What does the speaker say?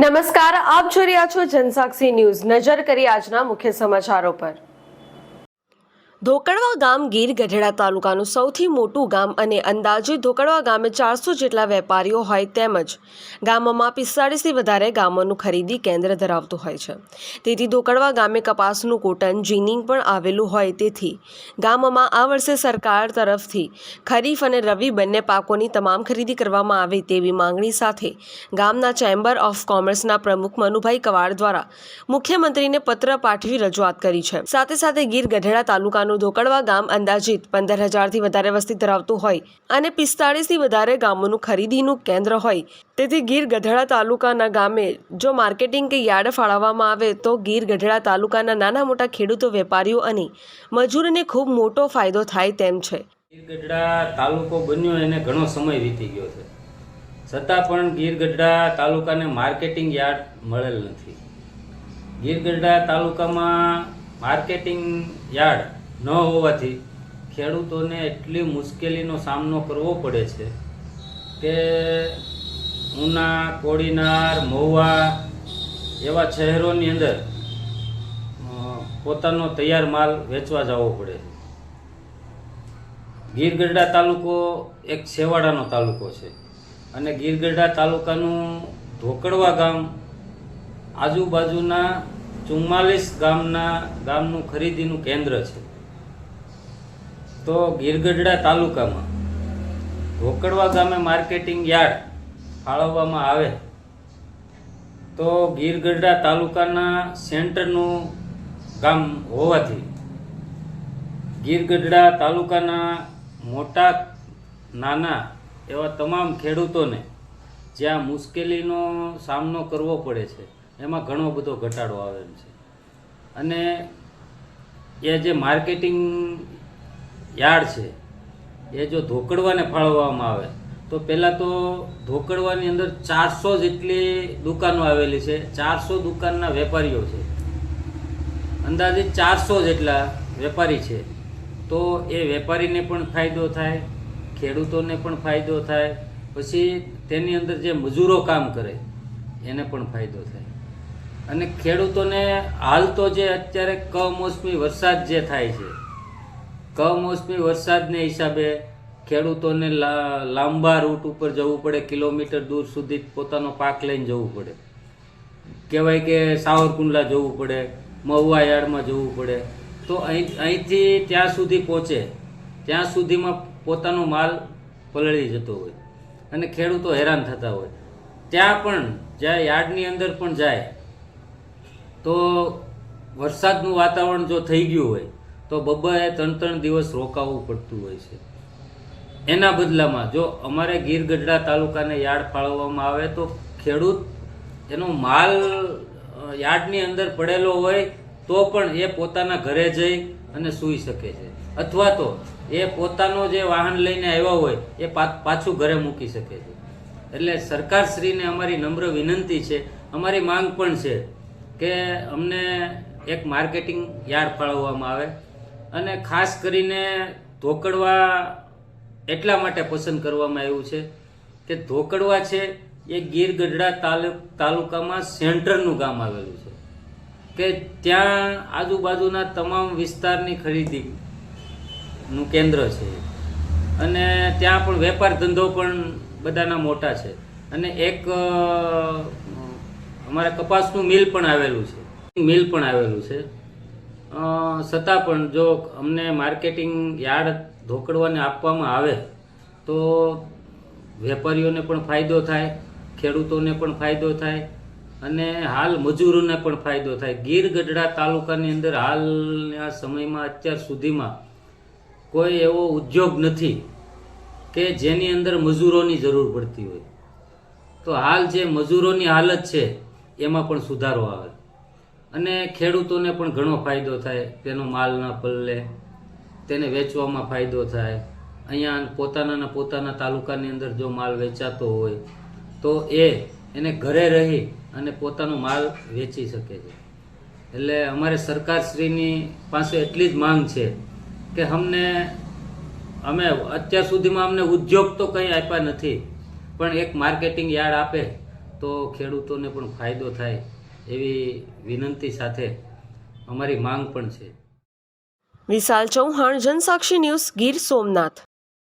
નમસ્કાર, આપ જોઈ રહ્યા છો જનસાક્ષી ન્યૂઝ। નજર કરી આજના મુખ્ય સમાચારો પર। ધોકડવા ગામ ગીર ગઢડા તાલુકાનું સૌથી મોટું ગામ અને અંદાજિત ધોકડવા ગામે 400 જેટલા વેપારીઓ હોય તેમજ ગામમાં 45થી વધારે ગામોનું ખરીદી કેન્દ્ર ધરાવતું હોય છે। તેથી ધોકડવા ગામે કપાસનું કોટન જીનિંગ પણ આવેલું હોય તેથી ગામમાં આ વર્ષે સરકાર તરફથી ખરીફ અને રવિ બંને પાકોની તમામ ખરીદી કરવામાં આવે તેવી માંગણી સાથે ગામના ચેમ્બર ઓફ કોમર્સના પ્રમુખ મનુભાઈ કવાડ દ્વારા મુખ્યમંત્રીને પત્ર પાઠવી રજૂઆત કરી છે। સાથે સાથે ગીર ગઢડા તાલુકાનું ધોકડવા ગામ અંદાજિત 15,000થી વધારે વસ્તી ધરાવતું હોય અને 45થી વધારે ગામોનું ખરીદીનું કેન્દ્ર હોય તેથી ગીર ગઢડા તાલુકાના ગામે જો માર્કેટિંગ કે યાર્ડ ફાળવવામાં આવે તો ગીર ગઢડા તાલુકાના નાના મોટા ખેડૂતો, વેપારીઓ અને મજૂરોને ખૂબ મોટો ફાયદો થાય તેમ છે। ગીર ગઢડા તાલુકો બન્યો એને ઘણો સમય વીતી ગયો છે, છતાં પણ ગીર ગઢડા તાલુકાને માર્કેટિંગ યાર્ડ મળેલ નથી। ગીર ગઢડા તાલુકામાં માર્કેટિંગ યાર્ડ ન હોવાથી ખેડૂતોને એટલી મુશ્કેલીનો સામનો કરવો પડે છે કે ઉના, કોડીનાર, મહુવા એવા શહેરોની અંદર પોતાનો તૈયાર માલ વેચવા જવો પડે છે। ગીર ગઢડા તાલુકો એક છેવાડાનો તાલુકો છે અને ગીર ગઢડા તાલુકાનું ધોકડવા ગામ આજુબાજુના 44 ગામનું ખરીદીનું કેન્દ્ર છે। તો ગીર ગઢડા તાલુકામાં ધોકડવા ગામે માર્કેટિંગ યાર્ડ ફાળવવામાં આવે તો ગીર ગઢડા તાલુકાના સેન્ટરનું ગામ હોવાથી ગીર ગઢડા તાલુકાના મોટા નાના એવા તમામ ખેડૂતોને જ્યાં મુશ્કેલીનો સામનો કરવો પડે છે એમાં ઘણો બધો ઘટાડો આવેલ છે। અને એ જે માર્કેટિંગ યાર્ડ છે એ જો ધોકડવાને ફાળવવામાં આવે તો પહેલાં તો ધોકડવાની અંદર 400 જેટલી દુકાનો આવેલી છે, 400 દુકાનના વેપારીઓ છે, અંદાજિત 400 જેટલા વેપારી છે। તો એ વેપારીને પણ ફાયદો થાય, ખેડૂતોને પણ ફાયદો થાય, પછી તેની અંદર જે મજૂરો કામ કરે એને પણ ફાયદો થાય। અને ખેડૂતોને હાલ તો જે અત્યારે કમોસમી વરસાદ જે થાય છે, કમોસમી વરસાદને હિસાબે ખેડૂતોને લાંબા રૂટ ઉપર જવું પડે, કિલોમીટર દૂર સુધી પોતાનો પાક લઈને જવું પડે, કહેવાય કે સાવરકુંડલા જવું પડે, મહુવા યાર્ડમાં જવું પડે। તો અહીંથી ત્યાં સુધી પહોંચે ત્યાં સુધીમાં પોતાનો માલ પલળી જતો હોય અને ખેડૂતો હેરાન થતા હોય। ત્યાં પણ જ્યાં યાર્ડની અંદર પણ જાય તો વરસાદનું વાતાવરણ જો થઈ ગયું હોય તો 2-3 દિવસ રોકાવું પડતું હોય છે। એના બદલામાં જો અમારે ગીર ગઢડા તાલુકાને યાર્ડ ફાળવવામાં આવે તો ખેડૂત એનો માલ યાર્ડની અંદર પડેલો હોય તો પણ એ પોતાના ઘરે જઈ અને સૂઈ શકે છે, અથવા તો એ પોતાનો જે વાહન લઈને આવ્યા હોય એ પાછું ઘરે મૂકી શકે છે। એટલે સરકારશ્રીને અમારી નમ્ર વિનંતી છે, અમારી માંગ પણ છે કે અમને એક માર્કેટિંગ યાર્ડ ફાળવવામાં આવે। અને ખાસ કરીને ધોકડવા એટલા માટે પસંદ કરવામાં આવ્યું છે કે ધોકડવા છે એ ગીર ગઢડા તાલુકામાં સેન્ટરનું ગામ આવેલું છે કે ત્યાં આજુબાજુના તમામ વિસ્તારની ખરીદીનું કેન્દ્ર છે અને ત્યાં પણ વેપાર ધંધો પણ બધાના મોટા છે અને એક અમારે કપાસનું મિલ પણ આવેલું છે, છતાં પણ જો અમને માર્કેટિંગ યાર્ડ ધોકડવાને આપવામાં આવે તો વેપારીઓને પણ ફાયદો થાય, ખેડૂતોને પણ ફાયદો થાય અને હાલ મજૂરોને પણ ફાયદો થાય। ગીર ગઢડા તાલુકાની અંદર હાલના સમયમાં અત્યાર સુધીમાં કોઈ એવો ઉદ્યોગ નથી કે જેની અંદર મજૂરોની જરૂર પડતી હોય। તો હાલ જે મજૂરોની હાલત છે એમાં પણ સુધારો આવે અને ખેડૂતોને પણ ઘણો ફાયદો થાય, તેનો માલ ન પલળે, તેને વેચવામાં ફાયદો થાય। અહીંયા પોતાના તાલુકાની અંદર જો માલ વેચાતો હોય તો એને ઘરે રહી અને પોતાનો માલ વેચી શકે છે। એટલે અમારે સરકારશ્રીની પાસે એટલી જ માંગ છે કે અમે અત્યાર સુધીમાં અમને ઉદ્યોગ તો કંઈ આપ્યા નથી, પણ એક માર્કેટિંગ યાર્ડ આપે તો ખેડૂતોને પણ ફાયદો થાય એવી વિનંતી સાથે અમારી માંગ પણ છે. વિશાલ ચૌહાણ, જનસાક્ષી ન્યૂઝ, ગીર સોમનાથ.